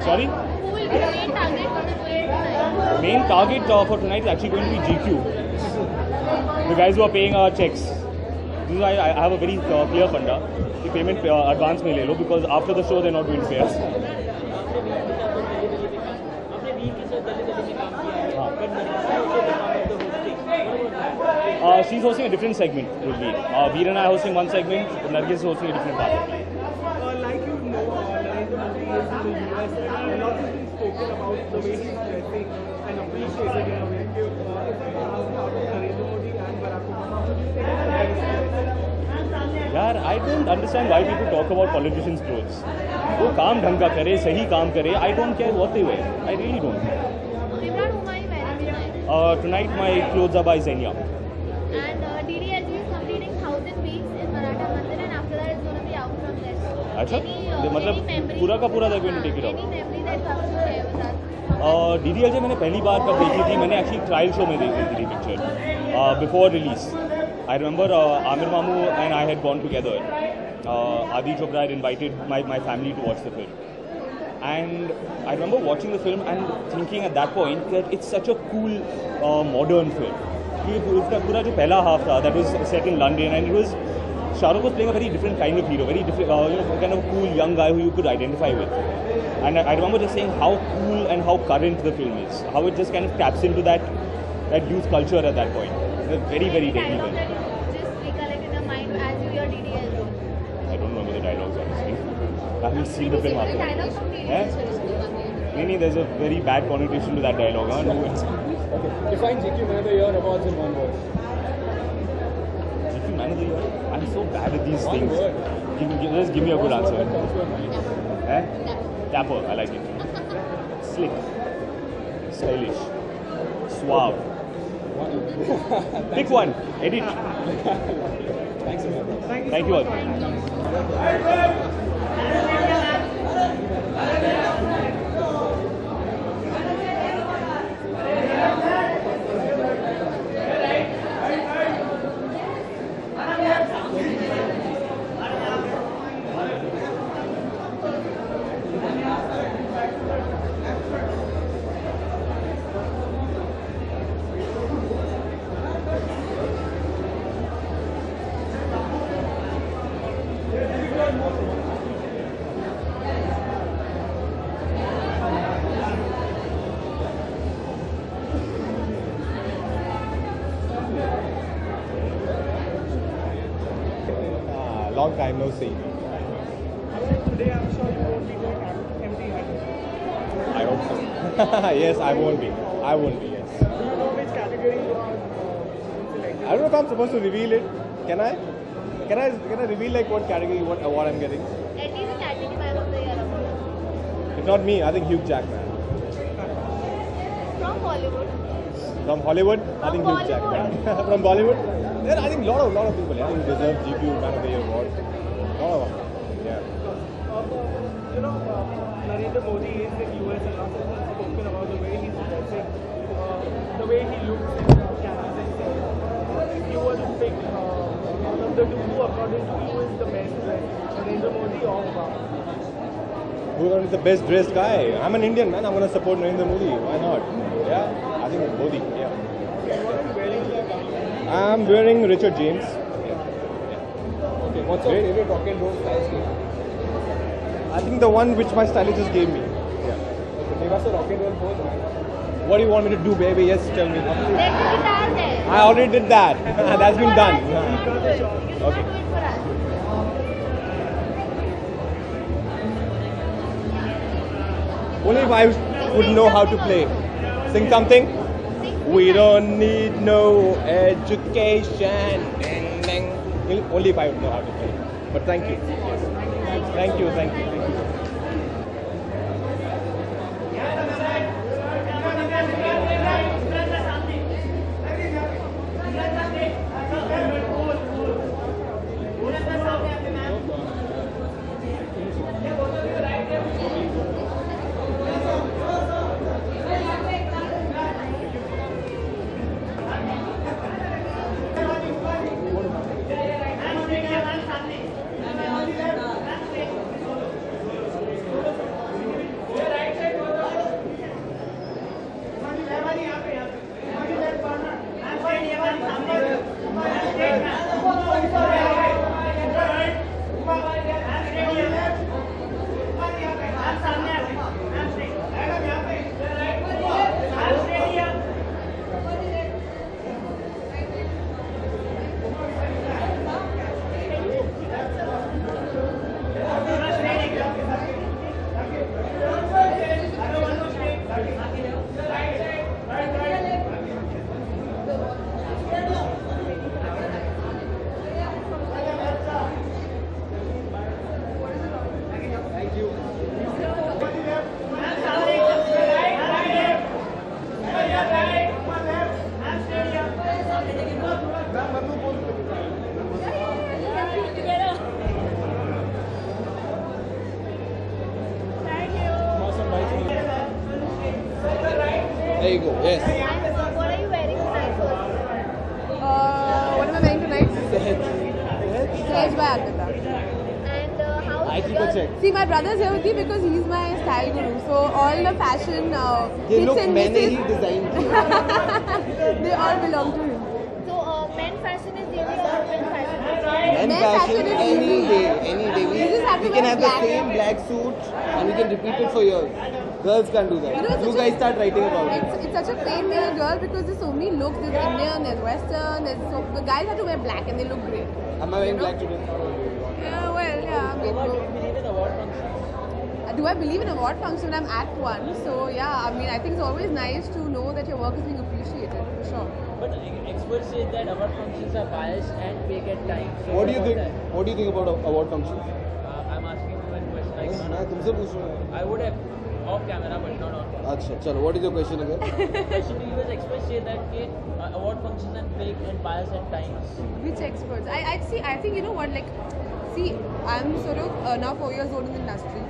Sorry? Who will be the main target for the film tonight? Main target for tonight is actually going to be GQ. The guys who are paying our checks. This is why I have a very clear funda. The payment advance में ले लो because after the show they're not going to pay us. She's hosting a different segment with me. Veer and I are hosting one segment, Nargis is hosting a different part. Like you know, Narendra Modi is in the US and a lot has been spoken about the way he's dressing and appreciated in a way. If I ask out of Narendra Modi and Barack Obama, would you say that यार I don't understand why people talk about politicians' clothes. वो काम ढंग का करे, सही काम करे. I don't care what they wear. I really don't. Imran, whom are you wearing tonight? Tonight my clothes are by Xenia. And DDLG is completing 1,000 weeks in Maratha Mandir and after that it's going to be out from there. अच्छा? Any मतलब memory? पूरा का पूरा they're going to take it out. Any memory that you have to share with us? DDLJ मैंने पहली बार कब देखी थी मैंने एक्चुअली ट्रायल शो में देखी थी picture before release I remember Aamir मामू and I had gone together Adi Chopra had invited my family to watch the film and I remember watching the film and thinking at that point that it's such a cool modern film. उसका पूरा जो पहला half था that was set in London and it was Shah Rukh was playing a very different kind of hero, very different, kind of cool young guy who you could identify with. And I remember just saying how cool and how current the film is, how it just kind of taps into that youth culture at that point. It's a very, very deadly film. Dialogue that you just recollect in your mind as you hear DDLG. I don't remember the dialogues honestly. I haven't seen the film after. Dialogue from DDLG. No, there's a very bad connotation to that dialogue. Huh? No, Define GQ Man of the Year awards in one word. GQ Man of the Year? I'm so bad at these One things. word. Just give me a good One answer. word that comes to your mind. Dapper, I like it. Slick. Stylish. Suave. Pick one. Edit. Thanks a lot. Thank you all. Long time no see. today I'm sure you won't be going empty-handed. I hope so. Yes, I won't be. I won't be, yes. Do you know which category you are selected? I don't know if I'm supposed to reveal it. Can I? Can I reveal like what category, what award I'm getting? At least a category man of the year award. If not me, I think Hugh Jackman. From Bollywood. From Hollywood, I think Hugh Bollywood. Jackman. From Bollywood, there I think lot of people, yeah, who deserve GQ Man of the Year award. Lot of them. Yeah. Narendra Modi is in US and lots of people spoken about the way he's dressing, the way he looks in cameras and stuff. If you were to pick one of the two who according to you is the best dressed, Narendra Modi or Obama? Who's going to be the best dressed guy? I'm an Indian man, I'm going to support Narendra Modi. Why not? Yeah, I think it's Modi. Yeah. What are you wearing? I'm wearing Richard James. Okay, what's your favorite rock and roll style scheme? I think the one which my stylist just gave me. Yeah. So give us a rock and roll pose, man. What do you want me to do, baby? Yes, tell me. There's a guitar there. I already did that. That's been done. You can do it for us. Only if I would know how to play. Sing something. We don't need no education. Ding, ding. Only if I would know how to play. But thank you. Yes. Thank you. advice for you? There you go. Yes. And what are you wearing tonight first? What am I wearing tonight? Sahej. Sage by Arpita. And how I keep a check. See, my brother's here with me because he's my style guru. So all the fashion ये hits look and मैंने ही misses, design किया. they all belong to him. So men fashion is easy or women fashion? Men Men fashion fashion is any easy. day, any day. You just have to We can wear have the black. same black suit and we can repeat it for years. Girls can't do that. You know, it's You such a- guys start writing about it. It's such a pain being a girl because there's so many looks. There's Indian, there's Western. The guys have to wear black and they look great. Am I wearing black today? Yeah, well, yeah. I mean, do I believe in award function? I'm at one. So yeah, I mean, I think it's always nice to know that your work is being appreciated, for sure. But experts say that award functions are biased and fake at times. So What do you about think? that? What do you think about award functions? I'm asking you one question. Like, मैं तुमसे पूछ रहा हूँ. I would have off camera, but not on. अच्छा, चलो. What is your question again? Question to you is experts say that award functions are fake and biased at times. Which experts? I see. I think you know what. Like, see, I'm sort of now 4 years old in the industry.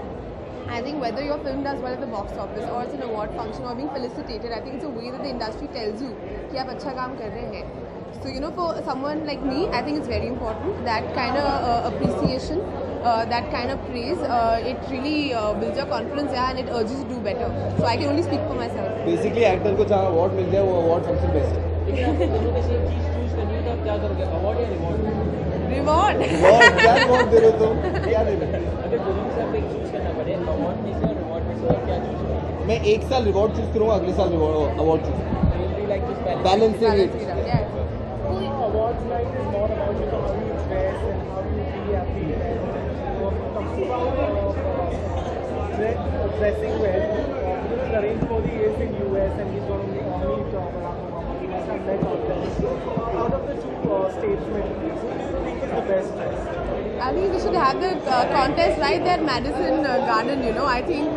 I think whether your film does well at the box office or it's an award function or being felicitated, I think it's a way that the industry tells you कि आप अच्छा काम कर रहे हैं. So you know, for someone like me, I think it's very important that kind of appreciation, that kind of praise. It really builds your confidence, yeah, and it urges you to do better. So I can only speak for myself. Basically, actor को जहाँ award मिल जाए वो award function best है. लेकिन आपको दोनों में से एक चीज चूज करनी है तो आप क्या करोगे? अवार्ड या रिवॉर्ड? Reward. Reward क्या reward दे रहे हो तुम? क्या दे रहे हो? अगर दोनों में से आपको एक चूज करना पड़े, अवार्ड में से और रिवॉर्ड में से, आप क्या चूज करोगे? मैं एक साल reward choose करूँगा, अगले साल award choose. You'll be like this balance. Balancing it. Yeah. Awards night is not about how you dress and how you be happy and talking about dressing well. Narendra Modi is in US and he's going to meet Barack Obama. He must have met all them. Out of the two statesmen, who do you think is the best dressed? I think we should have the contest right there at Madison Garden, you know. I think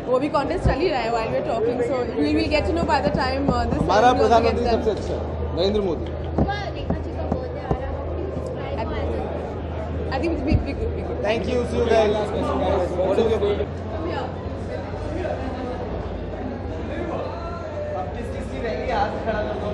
वो भी contest चल ही रहा है while we're talking, so we will get to know by the time this हमारा ceremony also प्रधानमंत्री gets सबसे done. अच्छा है, नरेंद्र मोदी. Rekha ji का birthday आ रहा है. How do you describe her as a I think it's be good. Thank you, see you guys. What is your Yeah. किस किस की रहेगी हाथ खड़ा कर दो.